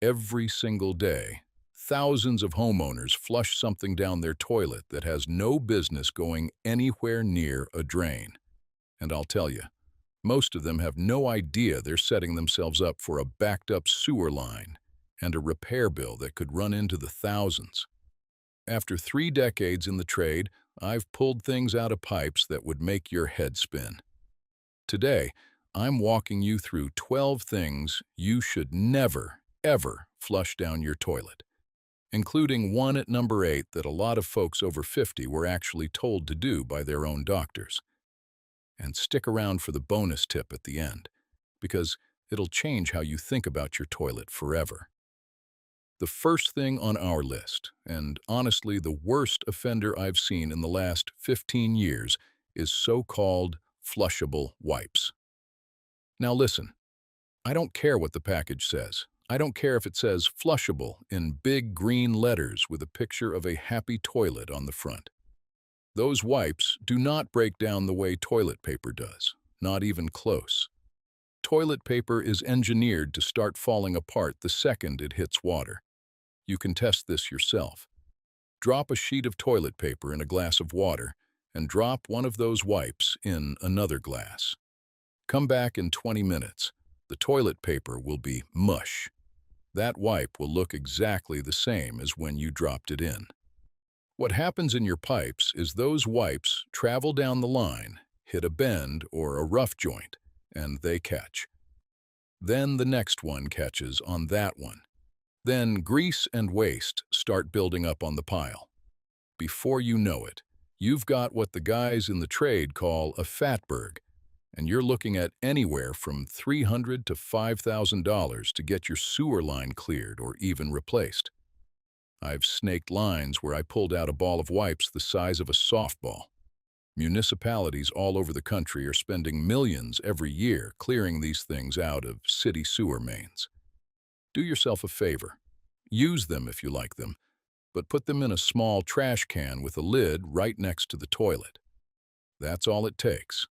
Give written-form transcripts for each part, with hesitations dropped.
Every single day, thousands of homeowners flush something down their toilet that has no business going anywhere near a drain. And I'll tell you, most of them have no idea they're setting themselves up for a backed-up sewer line and a repair bill that could run into the thousands. After 3 decades in the trade, I've pulled things out of pipes that would make your head spin. Today, I'm walking you through 12 things you should never, ever flush down your toilet, including one at number 8 that a lot of folks over 50 were actually told to do by their own doctors. And stick around for the bonus tip at the end, because it'll change how you think about your toilet forever. The first thing on our list, and honestly the worst offender I've seen in the last 15 years, is so-called flushable wipes. Now listen, I don't care what the package says. I don't care if it says flushable in big green letters with a picture of a happy toilet on the front. Those wipes do not break down the way toilet paper does, not even close. Toilet paper is engineered to start falling apart the second it hits water. You can test this yourself. Drop a sheet of toilet paper in a glass of water and drop one of those wipes in another glass. Come back in 20 minutes. The toilet paper will be mush. That wipe will look exactly the same as when you dropped it in. What happens in your pipes is those wipes travel down the line, hit a bend or a rough joint, and they catch. Then the next one catches on that one. Then grease and waste start building up on the pile. Before you know it, you've got what the guys in the trade call a fatberg, and you're looking at anywhere from $300 to $5,000 to get your sewer line cleared or even replaced. I've snaked lines where I pulled out a ball of wipes the size of a softball. Municipalities all over the country are spending millions every year clearing these things out of city sewer mains. Do yourself a favor. Use them if you like them, but put them in a small trash can with a lid right next to the toilet. That's all it takes.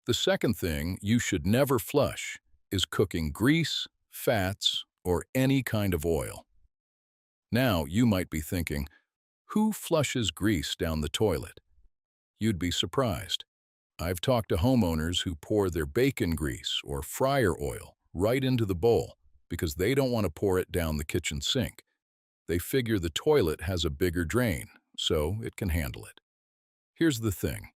The second thing you should never flush is cooking grease, fats, or any kind of oil. Now, you might be thinking, who flushes grease down the toilet? You'd be surprised. I've talked to homeowners who pour their bacon grease or fryer oil right into the bowl because they don't want to pour it down the kitchen sink. They figure the toilet has a bigger drain, so it can handle it. Here's the thing.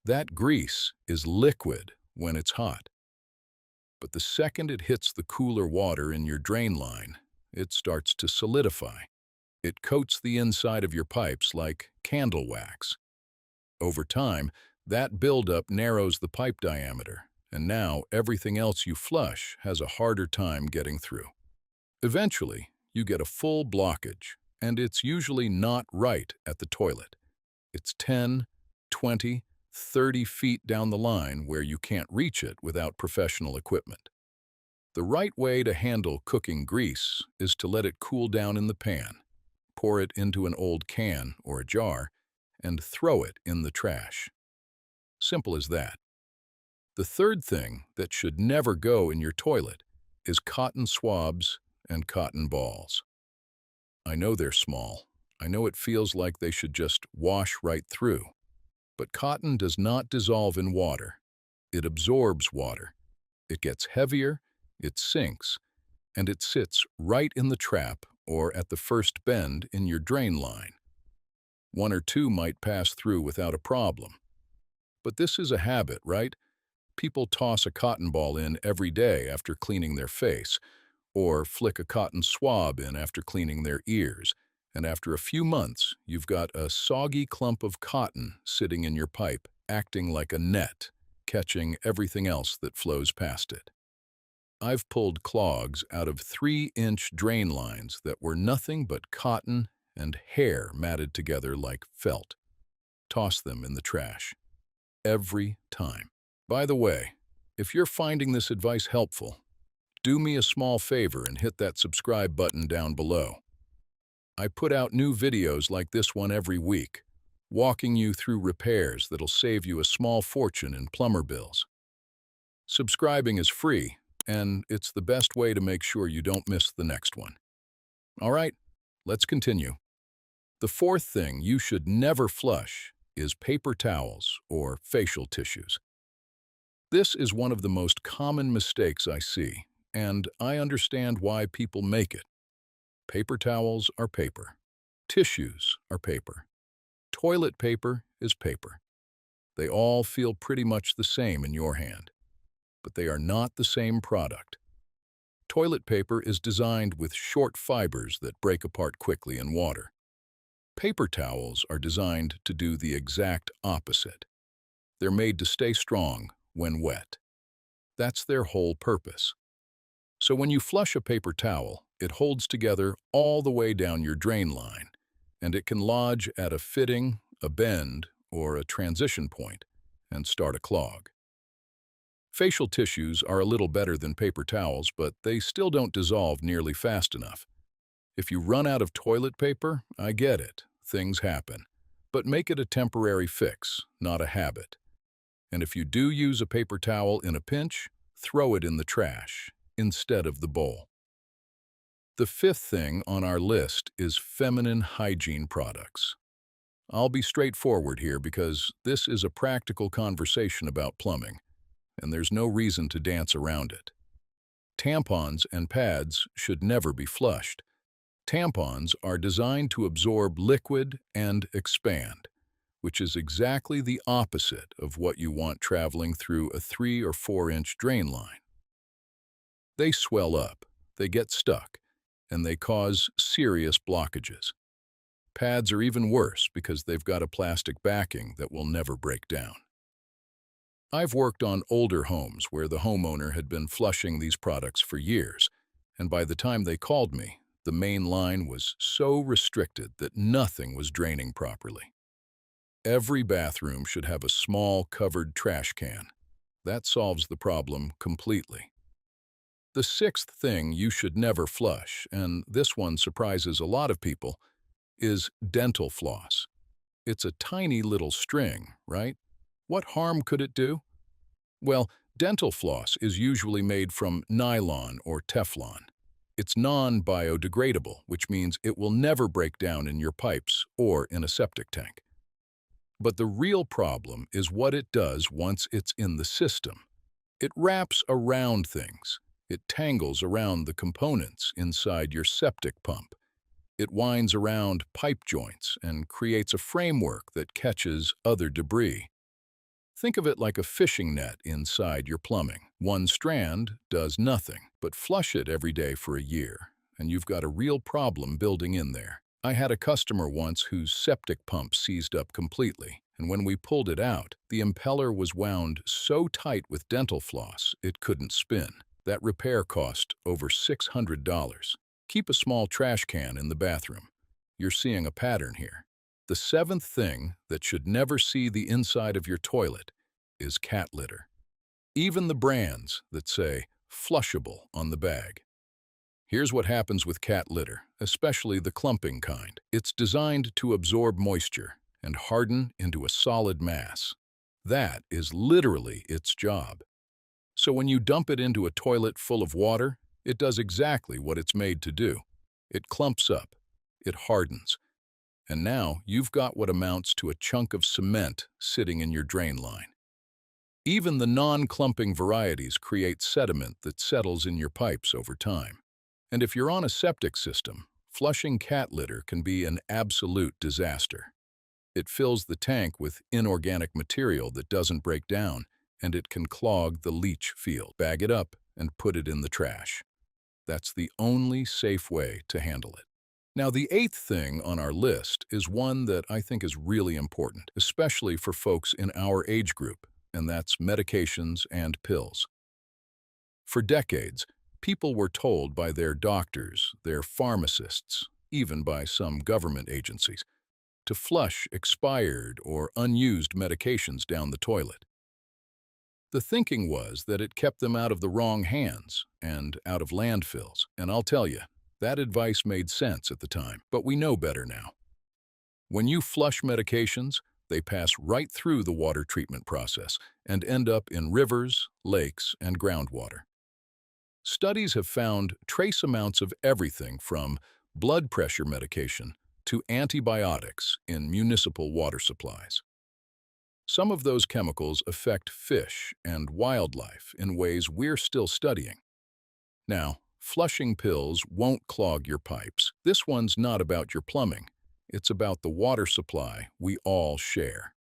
That grease is liquid when it's hot. But the second it hits the cooler water in your drain line, it starts to solidify. It coats the inside of your pipes like candle wax. Over time, that buildup narrows the pipe diameter, and now everything else you flush has a harder time getting through. Eventually, you get a full blockage, and it's usually not right at the toilet. It's 10, 20, 30 feet down the line where you can't reach it without professional equipment. The right way to handle cooking grease is to let it cool down in the pan. Pour it into an old can or a jar, and throw it in the trash. Simple as that. The third thing that should never go in your toilet is cotton swabs and cotton balls. I know they're small. I know it feels like they should just wash right through. But cotton does not dissolve in water. It absorbs water. It gets heavier, it sinks, and it sits right in the trap or at the first bend in your drain line. One or two might pass through without a problem. But this is a habit, right? People toss a cotton ball in every day after cleaning their face, or flick a cotton swab in after cleaning their ears, and after a few months, you've got a soggy clump of cotton sitting in your pipe, acting like a net, catching everything else that flows past it. I've pulled clogs out of 3-inch drain lines that were nothing but cotton and hair matted together like felt. Toss them in the trash. Every time. By the way, if you're finding this advice helpful, do me a small favor and hit that subscribe button down below. I put out new videos like this one every week, walking you through repairs that'll save you a small fortune in plumber bills. Subscribing is free, and it's the best way to make sure you don't miss the next one. All right, let's continue. The fourth thing you should never flush is paper towels or facial tissues. This is one of the most common mistakes I see, and I understand why people make it. Paper towels are paper. Tissues are paper. Toilet paper is paper. They all feel pretty much the same in your hand, but they are not the same product. Toilet paper is designed with short fibers that break apart quickly in water. Paper towels are designed to do the exact opposite. They're made to stay strong when wet. That's their whole purpose. So when you flush a paper towel, it holds together all the way down your drain line, and it can lodge at a fitting, a bend, or a transition point and start a clog. Facial tissues are a little better than paper towels, but they still don't dissolve nearly fast enough. If you run out of toilet paper, I get it, things happen. But make it a temporary fix, not a habit. And if you do use a paper towel in a pinch, throw it in the trash instead of the bowl. The fifth thing on our list is feminine hygiene products. I'll be straightforward here because this is a practical conversation about plumbing, and there's no reason to dance around it. Tampons and pads should never be flushed. Tampons are designed to absorb liquid and expand, which is exactly the opposite of what you want traveling through a 3 or 4-inch drain line. They swell up, they get stuck, and they cause serious blockages. Pads are even worse because they've got a plastic backing that will never break down. I've worked on older homes where the homeowner had been flushing these products for years, and by the time they called me, the main line was so restricted that nothing was draining properly. Every bathroom should have a small covered trash can. That solves the problem completely. The sixth thing you should never flush, and this one surprises a lot of people, is dental floss. It's a tiny little string, right? What harm could it do? Well, dental floss is usually made from nylon or Teflon. It's non-biodegradable, which means it will never break down in your pipes or in a septic tank. But the real problem is what it does once it's in the system. It wraps around things. It tangles around the components inside your septic pump. It winds around pipe joints and creates a framework that catches other debris. Think of it like a fishing net inside your plumbing. One strand does nothing, but flush it every day for a year, and you've got a real problem building in there. I had a customer once whose septic pump seized up completely, and when we pulled it out, the impeller was wound so tight with dental floss it couldn't spin. That repair cost over $600. Keep a small trash can in the bathroom. You're seeing a pattern here. The seventh thing that should never see the inside of your toilet is cat litter. Even the brands that say Flushable on the bag. Here's what happens with cat litter, especially the clumping kind. It's designed to absorb moisture and harden into a solid mass. That is literally its job. So when you dump it into a toilet full of water, it does exactly what it's made to do. It clumps up, it hardens, and now you've got what amounts to a chunk of cement sitting in your drain line. Even the non-clumping varieties create sediment that settles in your pipes over time. And if you're on a septic system, flushing cat litter can be an absolute disaster. It fills the tank with inorganic material that doesn't break down, and it can clog the leach field. Bag it up and put it in the trash. That's the only safe way to handle it. Now, the eighth thing on our list is one that I think is really important, especially for folks in our age group, and that's medications and pills. For decades, people were told by their doctors, their pharmacists, even by some government agencies, to flush expired or unused medications down the toilet. The thinking was that it kept them out of the wrong hands and out of landfills, and I'll tell you, that advice made sense at the time, but we know better now. When you flush medications, they pass right through the water treatment process and end up in rivers, lakes, and groundwater. Studies have found trace amounts of everything from blood pressure medication to antibiotics in municipal water supplies. Some of those chemicals affect fish and wildlife in ways we're still studying. Now, flushing pills won't clog your pipes. This one's not about your plumbing. It's about the water supply we all share.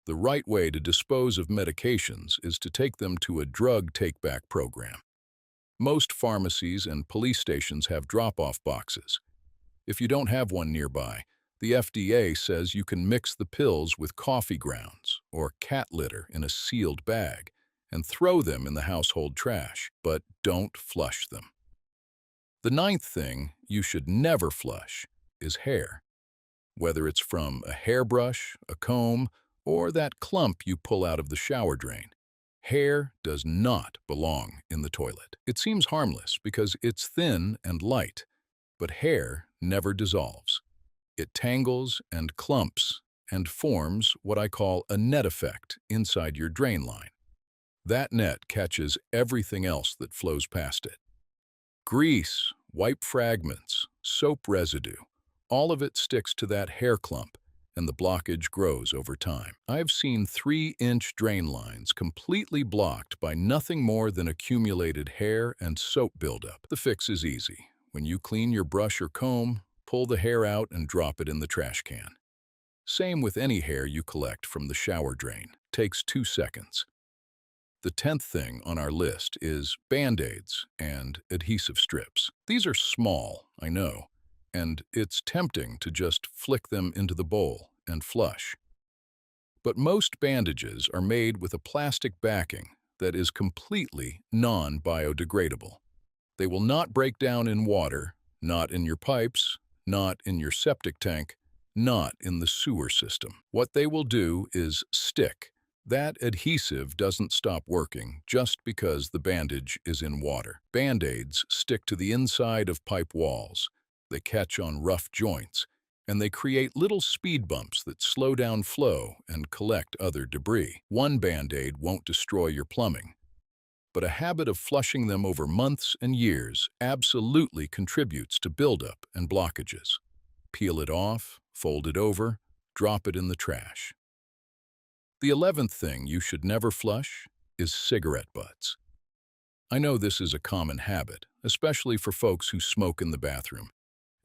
The right way to dispose of medications is to take them to a drug take-back program. Most pharmacies and police stations have drop-off boxes. If you don't have one nearby, the FDA says you can mix the pills with coffee grounds or cat litter in a sealed bag and throw them in the household trash, but don't flush them. The ninth thing you should never flush is hair. Whether it's from a hairbrush, a comb, or that clump you pull out of the shower drain, hair does not belong in the toilet. It seems harmless because it's thin and light, but hair never dissolves. It tangles and clumps and forms what I call a net effect inside your drain line. That net catches everything else that flows past it. Grease, wipe fragments, soap residue, all of it sticks to that hair clump, and the blockage grows over time. I've seen 3-inch drain lines completely blocked by nothing more than accumulated hair and soap buildup. The fix is easy. When you clean your brush or comb, pull the hair out and drop it in the trash can. Same with any hair you collect from the shower drain. Takes 2 seconds. The 10th thing on our list is Band-Aids and adhesive strips. These are small, I know, and it's tempting to just flick them into the bowl and flush. But most bandages are made with a plastic backing that is completely non-biodegradable. They will not break down in water, not in your pipes, not in your septic tank, not in the sewer system. What they will do is stick. That adhesive doesn't stop working just because the bandage is in water. Band-Aids stick to the inside of pipe walls. They catch on rough joints, and they create little speed bumps that slow down flow and collect other debris. One Band-Aid won't destroy your plumbing, but a habit of flushing them over months and years absolutely contributes to buildup and blockages. Peel it off, fold it over, drop it in the trash. The 11th thing you should never flush is cigarette butts. I know this is a common habit, especially for folks who smoke in the bathroom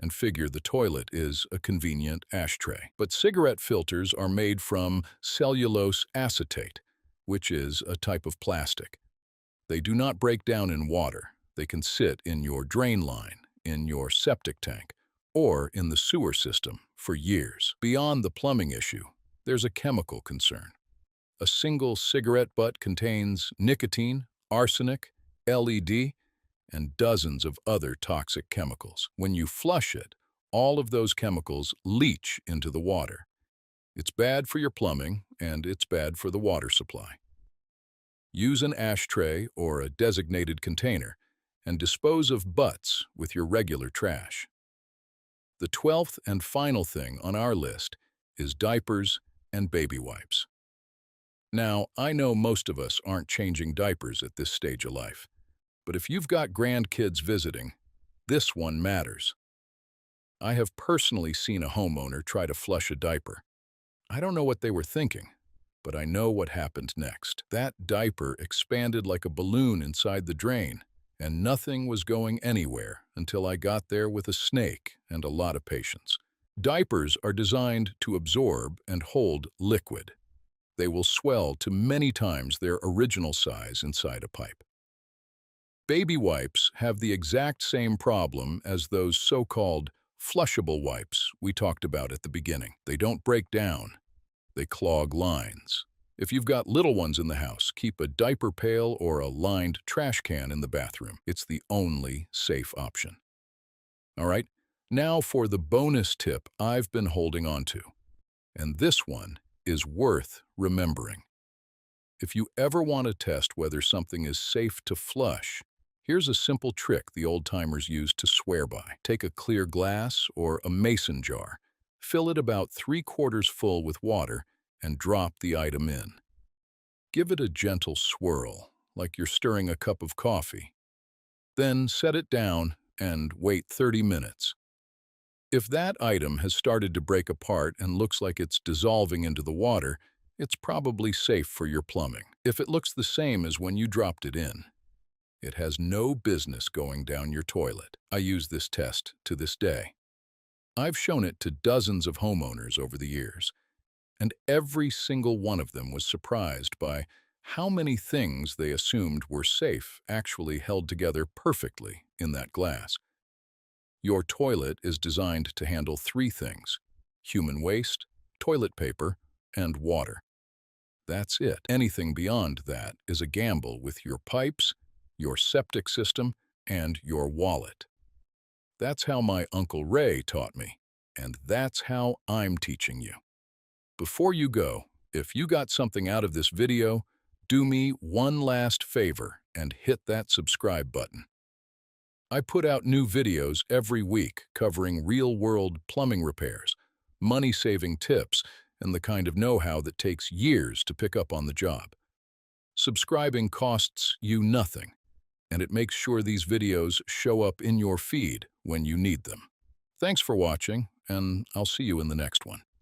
and figure the toilet is a convenient ashtray. But cigarette filters are made from cellulose acetate, which is a type of plastic. They do not break down in water. They can sit in your drain line, in your septic tank, or in the sewer system for years. Beyond the plumbing issue, there's a chemical concern. A single cigarette butt contains nicotine, arsenic, LED, and dozens of other toxic chemicals. When you flush it, all of those chemicals leach into the water. It's bad for your plumbing, and it's bad for the water supply. Use an ashtray or a designated container and dispose of butts with your regular trash. The 12th and final thing on our list is diapers and baby wipes. Now, I know most of us aren't changing diapers at this stage of life, but if you've got grandkids visiting, this one matters. I have personally seen a homeowner try to flush a diaper. I don't know what they were thinking, but I know what happened next. That diaper expanded like a balloon inside the drain, and nothing was going anywhere until I got there with a snake and a lot of patience. Diapers are designed to absorb and hold liquid. They will swell to many times their original size inside a pipe. Baby wipes have the exact same problem as those so-called flushable wipes we talked about at the beginning. They don't break down. They clog lines. If you've got little ones in the house, keep a diaper pail or a lined trash can in the bathroom. It's the only safe option. All right, now for the bonus tip I've been holding on to. And this one is worth remembering. If you ever want to test whether something is safe to flush, here's a simple trick the old-timers used to swear by. Take a clear glass or a mason jar, fill it about 3/4 full with water, and drop the item in. Give it a gentle swirl, like you're stirring a cup of coffee. Then set it down and wait 30 minutes. If that item has started to break apart and looks like it's dissolving into the water, it's probably safe for your plumbing. If it looks the same as when you dropped it in, it has no business going down your toilet. I use this test to this day. I've shown it to dozens of homeowners over the years, and every single one of them was surprised by how many things they assumed were safe actually held together perfectly in that glass. Your toilet is designed to handle three things: human waste, toilet paper, and water. That's it. Anything beyond that is a gamble with your pipes, your septic system, and your wallet. That's how my Uncle Ray taught me, and that's how I'm teaching you. Before you go, if you got something out of this video, do me one last favor and hit that subscribe button. I put out new videos every week covering real-world plumbing repairs, money-saving tips, and the kind of know-how that takes years to pick up on the job. Subscribing costs you nothing, and it makes sure these videos show up in your feed when you need them. Thanks for watching, and I'll see you in the next one.